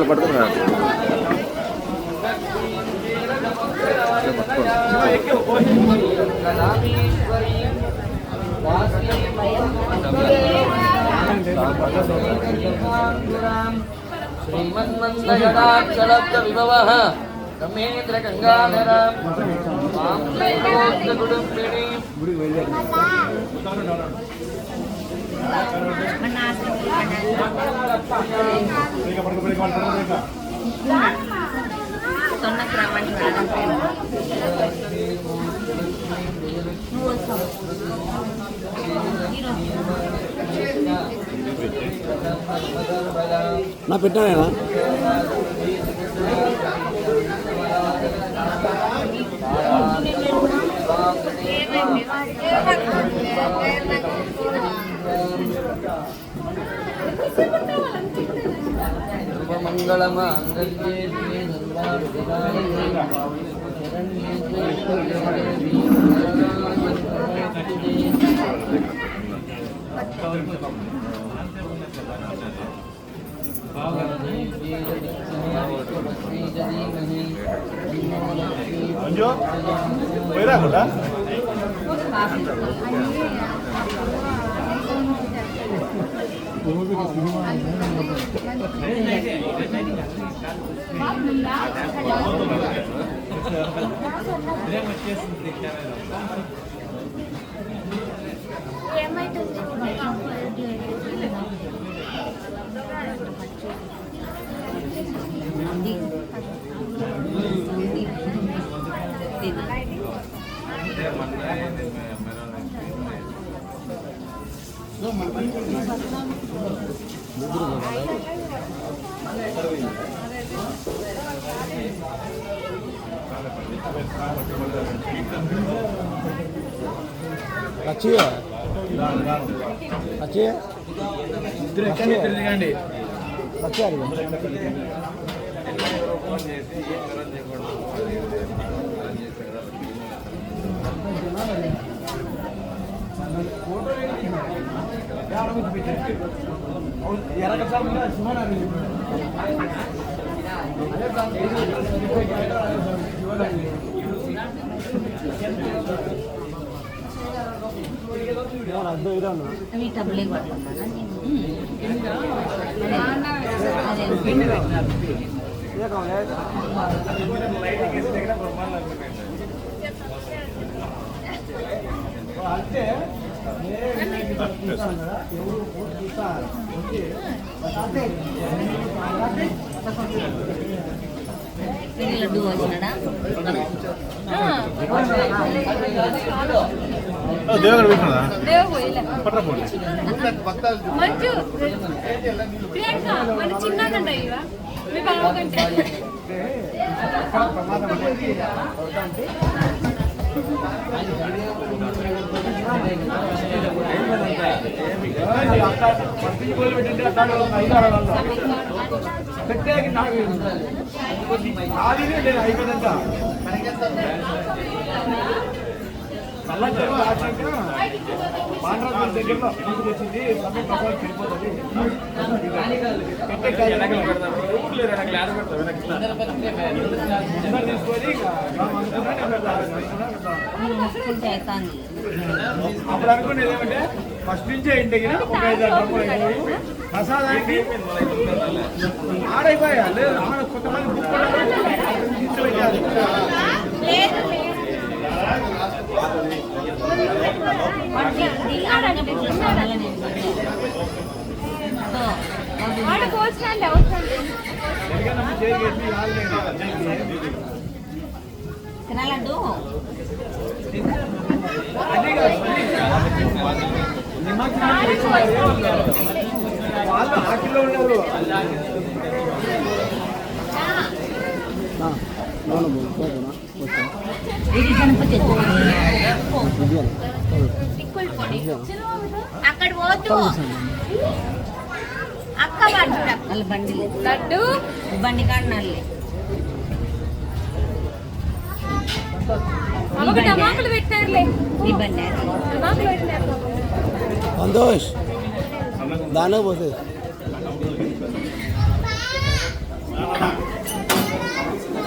పడుతున్నా శ్రీమన్మందగడాక్షరబ్ద విభవః రమేంద్ర గంగాధర కుటుంబిని నా పెట్టానేనా మంగళమాంగళ్యే అంజో పోయిరా కూడా अच्छी है अच्छी है తిరగండి अच्छी आ रही है లడ్డు వచ్చినాడా చిన్నదండి ఇవా మీ బావకంటే దగ్గరలో వచ్చింది వెళ్ళిపోతుంది అప్పుడు అనుకునేది ఏమంటే ఫస్ట్ నుంచే ఇంటికి ఒక 5 ప్రసాదానికి ఆడైపోయా లేదు ఆడ కొంతమంది బుక్ లడ్డు వాళ్ళు ఆటలో ఉన్నారు అక్కడ పోతూ అక్క వాళ్ళ బండి లడ్డు బండి కాడినాలి టమాకులు పెట్టారులే ఈ బండి టమాకులు పెట్టారు సంతోష్ దానిలో పోతే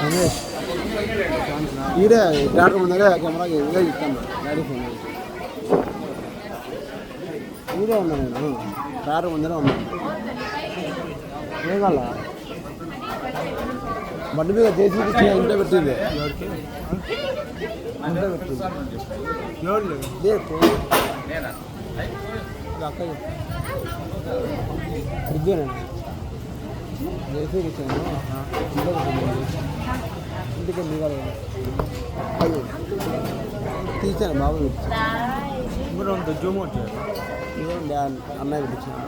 రమేష్ ఈడే ట్రాక్టర్ ముందరే కెమెరాకి ఇదే ఇస్తాను డాడీ ఫోన్ ఈడే ఉన్నాను నేను ట్రాక్టర్ ముందరే ఉన్నాను ఏం బండి మీద చేసి ఇంట్లో పెట్టింది ఇంట్లో పెట్టింది అక్క ఫ్రిడ్జేనండి చేసి ఇచ్చాను ఇంట్లో పెట్టింది ఇంటికి దిగాలి అది తీసాను బాబు ఇప్పుడు ఉంటుంది జూమ్ వచ్చాడు అన్నయ్య పెట్టించాను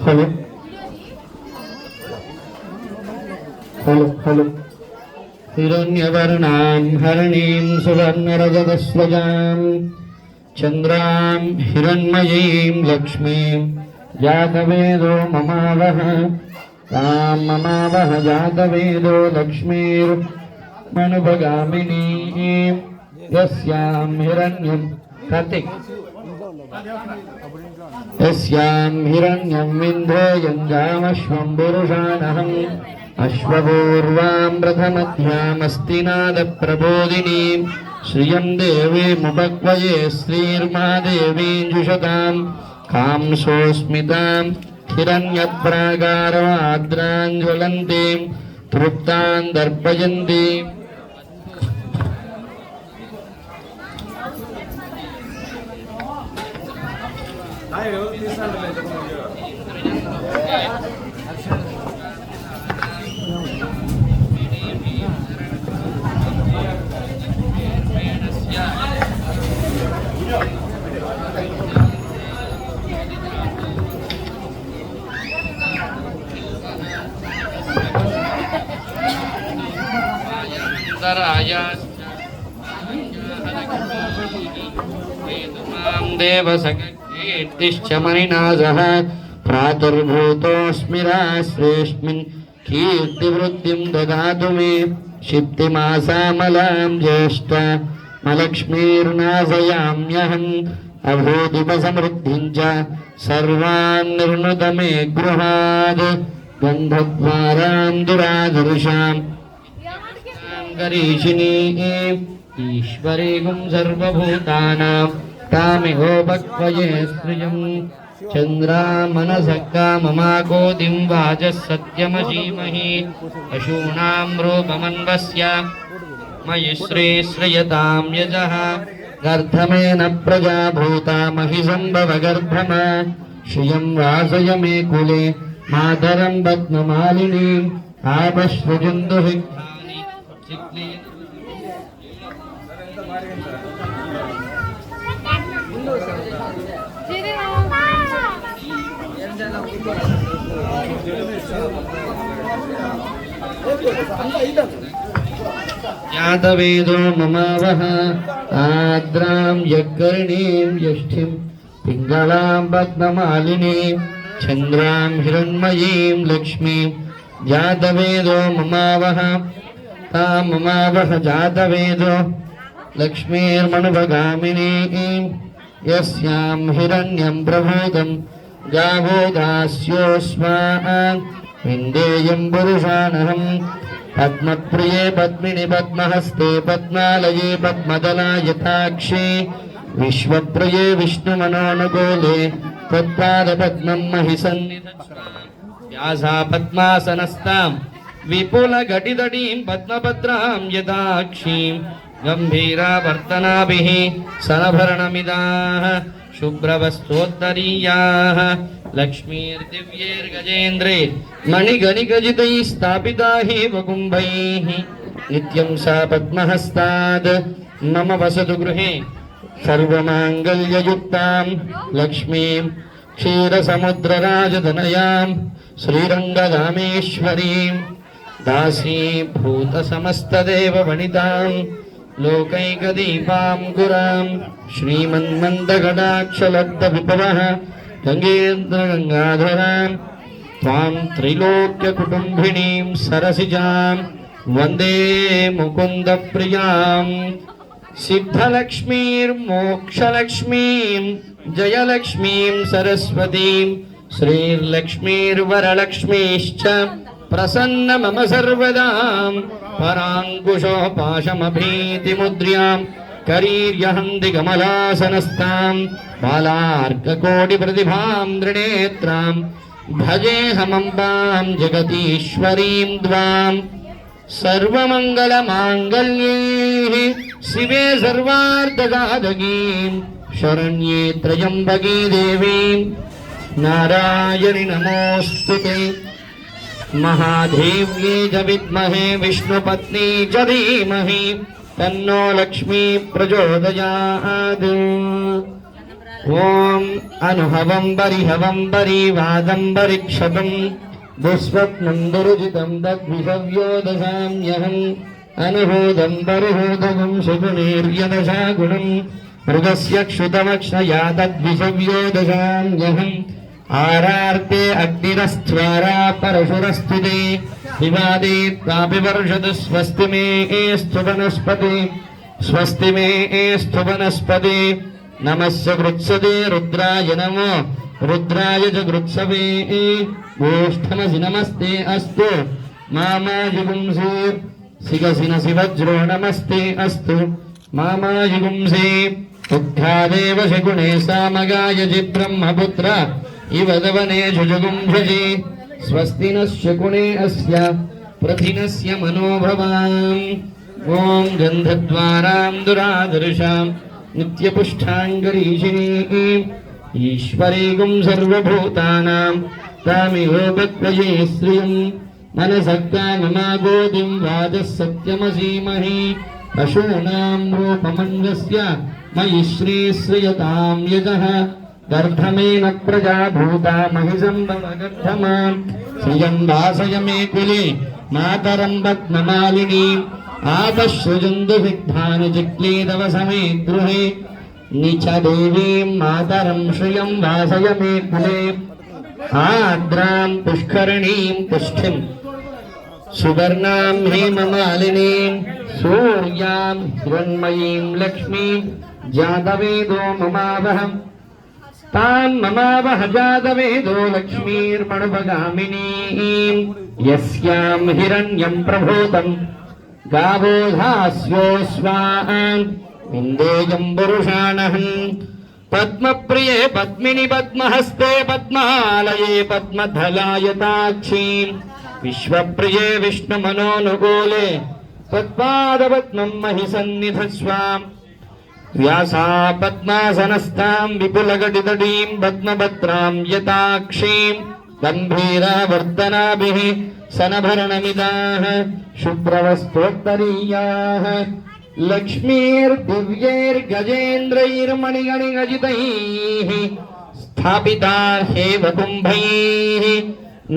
హలో హలో హలో హిరణ్యవర్ణాం హరిణీం సువర్ణరజతస్వజాం చంద్రాం హిరణ్మయీం లక్ష్మీం జాతవేదో మమావహ తాం మమావహ జాతవేదో లక్ష్మీర్మనుభగామినీం యస్యాం హిరణ్యం కార్తిక్ యస్యాం హిరణ్యం వింధ్యేయం జామశ్వం పురుషానహం అశ్వపూర్వాం రథమధ్యామస్తినాద ప్రబోధినీం శ్రియం దేవీముపక్వయే శ్రీర్మాదేవీంజుషతాం కాంసోస్మితాం హిరణ్యప్రాగారవాద్రాంజ్వలంతీం తృప్తాం దర్పయంతీం దేవసగీర్తిశ్చ మణినాథః ప్రాదుర్భూతోऽస్మి రాశ్రేష్మిన్ కీర్తివృద్ధిం దదాతు మే షిప్తిమాసామలాం జ్యేష్ఠ మలక్ష్మీర్నాశయామ్యహం అభూతిపసమృద్ధిం చ సర్వాన్ నిర్ణుత మే గృహాద్ గంధద్వారాం దురాదర్శాం గరీషిణీ ఈశ్వరీగుం సర్వభూతానాం తామిహోపక్వయే శ్రియం చంద్రామనసక్కామమాకోదిం వాచः సత్యమసీమహి పశూనాం రూపమన్వస్య మయి శ్రీశ్రయతాం యజః గర్ధమేన ప్రజా భూతా మహి సంభవ గర్భమ శ్రియం వాసయ మే కులే మాతరం పద్మమాలినీం ఆపశ్రుజంతు యాదవేదో మమావహ ఆద్రాం యక్కరిణీం యష్ఠిం పింగళాం పద్మమాలినీం చంద్రాం హిరణ్మయీం లక్ష్మీం జాతవేదో మమావహ తాం మమావహ జాతవేదో లక్ష్మీర్మనుభగామినీం యస్యాం హిరణ్యం ప్రభూతం గావో దాస్యోస్మాన్ విందేయం పురుషానహం పద్మప్రియే పద్మిని పద్మహస్తే పద్మాలయే పద్మదలాయతాక్షే విశ్వప్రియే విష్ణుమనోనుకూలే తత్పాదపద్మం మహి సన్నిధా పద్మాసనస్తాం విపులఘటిదటీం పద్మభద్రాం యదాక్షీం గంభీరావర్తనాభిః సనభరణమిదాః శుభ్రవస్త్రోత్తరీయాः లక్ష్మీర్దివ్యైర్గజేంద్రే మణిగణిగజితైः స్థాపితా కుంభైः నిత్యం సా పద్మహస్తాద్ మమ వసతు గృహే సర్వమాంగళ్యయుక్తాం లక్ష్మీం క్షీరసముద్రరాజతనయాం శ్రీరంగరామేశ్వరీం దాసీభూత సమస్తదేవ వనితాం लोकैकदीपाङ्कुरां श्रीमन्मन्दगडाक्षलब्धविभवः गङ्गेन्द्रगङ्गाधरां त्वां त्रैलोक्यकुटुम्बिनीं सरसिजां वन्दे मुकुन्दप्रियां सिद्धलक्ष्मीर्मोक्षलक्ष्मीं जयलक्ष्मीं सरस्वतीं श्रीर्लक्ष्मीर्वरलक्ष्मीश्च प्रसन्न मम सर्वदां पराङ्कुशोपाशमभीतिमुद्र्यां करीर्यहन्तिकमलासनस्तां बालार्ककोटिप्रतिभां त्रिनेत्रां भजेऽहमम्बां जगतीश्वरीं द्वां सर्वमङ्गलमाङ्गल्ये शिवे सर्वार्धसाधकीं शरण्ये त्र्यम्बके देवीं नारायणि नमोऽस्तुते महादेव्ये च विद्महे विष्णुपत्नी च धीमहि तन्नो लक्ष्मी प्रचोदयात् ॐ अनुभवं बरिहवं बरीवादं बरिक्षतं दुःस्वप्नं दुरुजितं तद्विषव्यो दशाम्यहम् अनुभूतं बरुहूतगं सुगुणैर्यदशागुणं मृगस्य क्षुतमक्षया तद्विषव्यो दशाम्यहम् आरार्ते अग्निरस्त्वारा परशुरस्तुते विवादे त्वापि वर्षतु स्वस्ति मे एस्तु वनस्पते नमस्य कृत्सते रुद्राय नमो रुद्राय च कृत्सवे गोष्ठमसि नमस्ते अस्तु मामायुगुंसे शिखसि न शिवज्रो नमस्ते अस्तु मामायुगुंसे उद्घादेव शकुने सामगाय जि ब्रह्मपुत्र इव दवनेषु जुगुंभजे स्वस्ति नः शकुने अस्य प्रथिनस्य मनोभवाम् ॐ गन्धद्वारां दुरादर्शां नित्यपुष्टाङ्गरीषिणीं ईश्वरीगुं सर्वभूतानां तामिहोपक्वये श्रियं मनसक्ताममागोदिं वाचः सत्यमसीमहि पशूनां रूपमण्डस्य मयि श्रीश्रियतां यजः गर्भमेन प्रजा भूता महिषम्भवगर्भमां श्रियं वासय मे कुले मातरं पद्ममालिनीम् आपश्रुजन्तु सिद्धानि चिक्लीदव समे गृहे नीच देवीं मातरं श्रियं वासय मे कुले आर्द्रां पुष्करणीं पुष्टिं सुवर्णां हेममालिनीं सूर्यां हिरण्मयीं लक्ष्मीं जातवेदो ममावहम् तां ममावह जातवेदो लक्ष्मीर्मणुपगामिनीं यस्यां हिरण्यं प्रभूतं गावो धास्योऽस्वान् इन्देयं पुरुषाणहन् पद्मप्रिये पद्मिनि पद्महस्ते पद्मालये पद्मधलायताक्षीं विश्वप्रिये विष्णुमनोनुकूले तत्पादपद्मं महि सन्निधस्वाम् व्यासा पद्मासनस्तां विपुलगटितटीं पद्मभद्रां यताक्षीं गम्भीरावर्धनाभिः सनभरणमिदाः शुभ्रवस्त्रोत्तरीयाः लक्ष्मीर्दिव्यैर्गजेन्द्रैर्मणिगणिगजितैः स्थापिता हेवकुम्भैः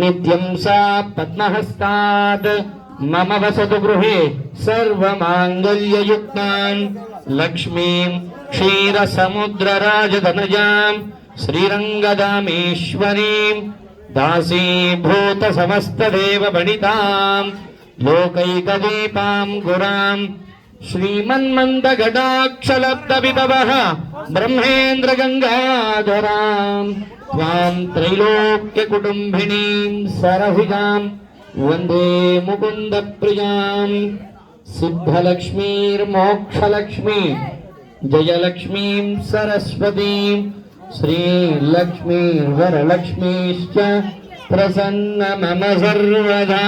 नित्यं सा पद्महस्तात् मम वसतु गृहे सर्वमाङ्गल्ययुक्तान् लक्ष्मीं क्षीरसमुद्रराजधनजां श्रीरङ्गदामेश्वरीं दासीभूतसमस्तदेववनितां लोकैकदीपां गुरां श्रीमन्मन्दगडाक्षलब्धविभवः ब्रह्मेन्द्रगङ्गाधरां त्वां त्रैलोक्यकुटुम्बिनीं सरसिजां वन्दे मुकुन्दप्रियां सिद्धलक्ष्मीर्मोक्षलक्ष्मी जयलक्ष्मीं सरस्वतीं श्रीलक्ष्मीर्वरलक्ष्मीश्च प्रसन्न मम सर्वदा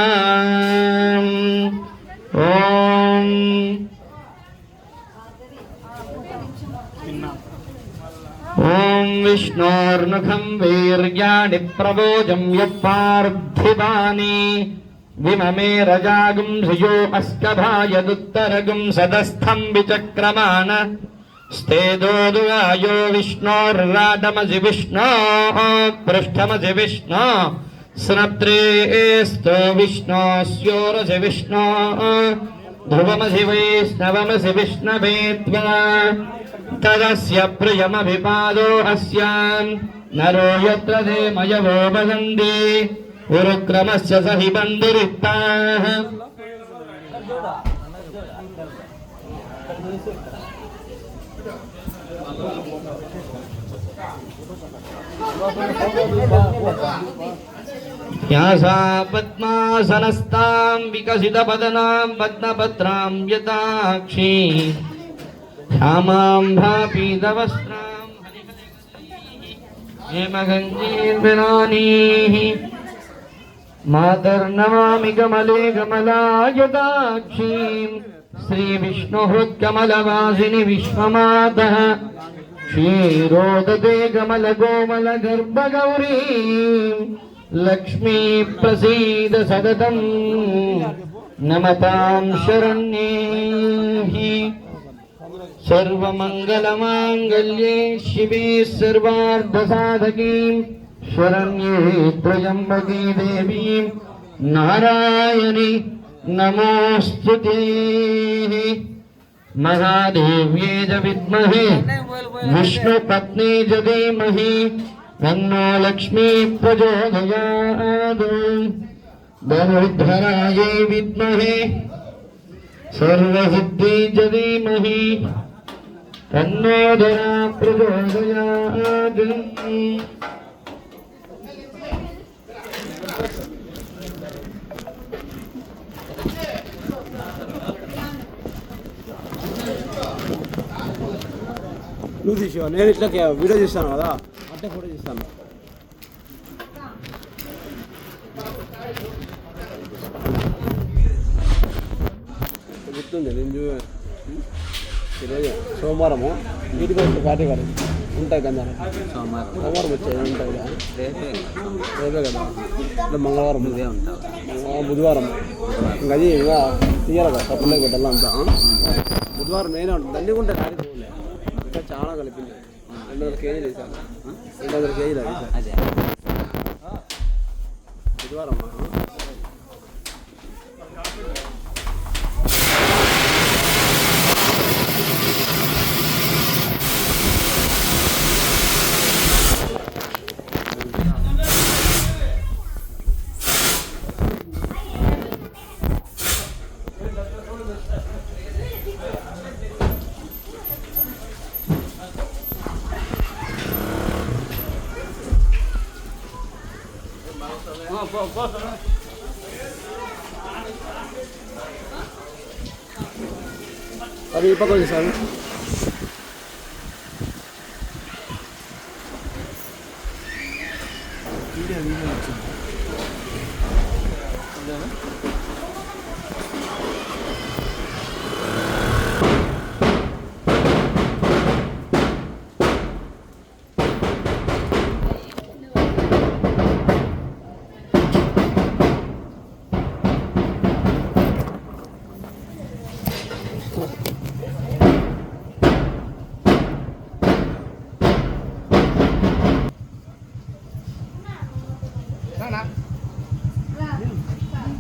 ॐ विष्णोर्नुखं वीर्याणि प्रवोजं यत्पार्थिवानि विममे रजागुं धियो अस्कभायदुत्तरगुं सदस्थं विचक्रमान स्तेदोदुगायो विष्णोर्राडमसि विष्णो पृष्ठमसि विष्णो स्नप्त्रेस्तो विष्णोस्योरसि विष्णो ध्रुवमसि वैष्णवमसि विष्णवे त्वा तदस्य प्रियमभिपादो अस्यान् नरो यत्र ते मयवो वदन्ति उरुक्रमस्य स हि बन्धुरिक्ताः यासा पद्मासनस्तां विकसितपदनां पद्मपत्रां यताक्षी श्यामां भापीतवस्त्रां हेमगञ्जीर्विनानीः मातर्नमामि कमले कमलायताक्षीं श्रीविष्णुहृत्कमलवासिनि विश्वमातः क्षीरोदते कमलकोमलगर्भगौरीं लक्ष्मी प्रसीद सततं नमतां शरण्ये सर्वमङ्गलमाङ्गल्ये शिवे सर्वार्धसाधकीं शरण्ये त्र्यम्बके देवीं नारायणि नमोऽस्तुते महादेव्ये च विद्महे विष्णुपत्नी च धीमहि तन्नो लक्ष्मी प्रचोदयात् धनुर्धरायै विद्महे सर्वसिद्धि च धीमहि तन्नो धरा प्रचोदयात् నువ్వు తీసావు నేను ఇట్లా వీడియో చేస్తాను కదా అట్టే ఫోటో చేస్తాను గుర్తుంది నేను ఈరోజు సోమవారము వీటికి వచ్చి పార్టీ గారు ఉంటాయి కదా సోమవారం వచ్చాయి ఉంటాయి కదా రేపే కదా అంటే మంగళవారం బుధవారం ఇంకా అది ఇంకా తీయాలి కదా తప్పలే కొట్టాలి అంతా బుధవారం నేనే ఉంటుంది అన్నీ ఉంటాయి కానీ ఇంకా చాలా కలిపింది 200 కేజీలు వేసాను 200 కేజీలు అది బుధవారం అది ఈ పక్క సార్ వీడియో